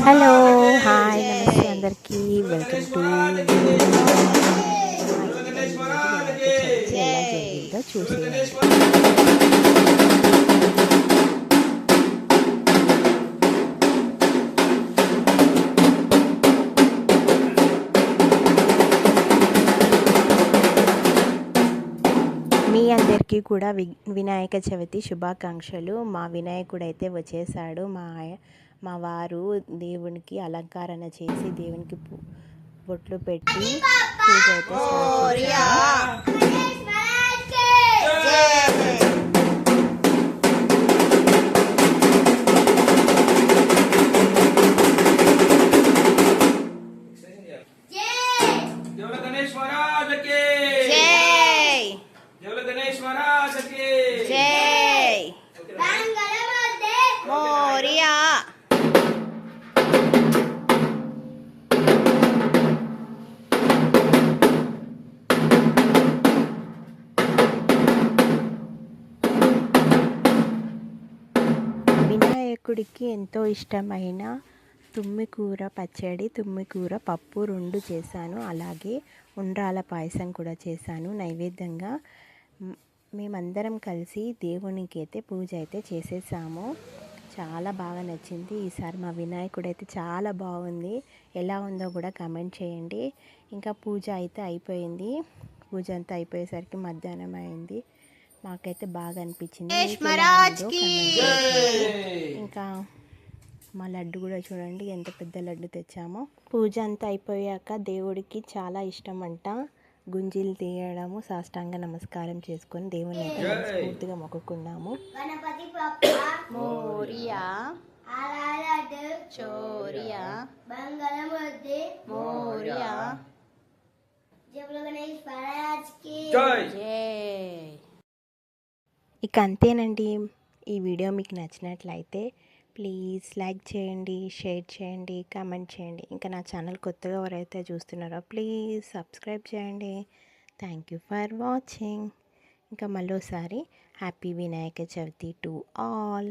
Hello hi నమస్తే అందరికీ welcome to ఎలా జరిగిందో చూసేయండి. మీ అందరికీ కూడా వినాయక చవితి శుభాకాంక్షలు. మా వినాయకుడు అయితే వచ్చేసాడు. మా వారు దేవునికి అలంకరణ చేసి దేవునికి బొట్లు పెట్టి పూజ అయితే స్టార్ట్ చేశారు. వినాయకుడికి ఎంతో ఇష్టమైన తుమ్మికూర పచ్చడి, తుమ్మికూర పప్పు 2 చేశాను. అలాగే ఉండ్రాల పాయసం కూడా చేశాను నైవేద్యంగా. మేమందరం కలిసి దేవునికి అయితే పూజ అయితే చేసేసాము. చాలా బాగా నచ్చింది. ఈసారి మా వినాయకుడు అయితే చాలా బాగుంది. ఎలా ఉందో కూడా కామెంట్ చేయండి. ఇంకా పూజ అయితే అయిపోయింది. పూజ అంతా అయిపోయేసరికి మధ్యాహ్నం అయింది. మాకైతే బాగా అనిపించింది. ఇంకా మా లడ్డు కూడా చూడండి ఎంత పెద్ద లడ్డు తెచ్చామో. పూజ అంతా అయిపోయాక దేవుడికి చాలా ఇష్టం అంట గుంజీలు తీయడము, సాష్టాంగ నమస్కారం చేసుకొని దేవుని అయితే మనస్ఫూర్తిగా మొక్కుకున్నాము. మోరియా చోరియా మోరియా ఇక అంతేనండి. ఈ వీడియో మీకు నచ్చినట్లయితే ప్లీజ్ లైక్ చేయండి, షేర్ చేయండి, కామెంట్ చేయండి. ఇంకా నా ఛానల్ కొత్తగా ఎవరైతే చూస్తున్నారో ప్లీజ్ సబ్స్క్రైబ్ చేయండి. Thank you for watching. ఇంకా మళ్ళీసారి happy Vinayaka Chavithi to all.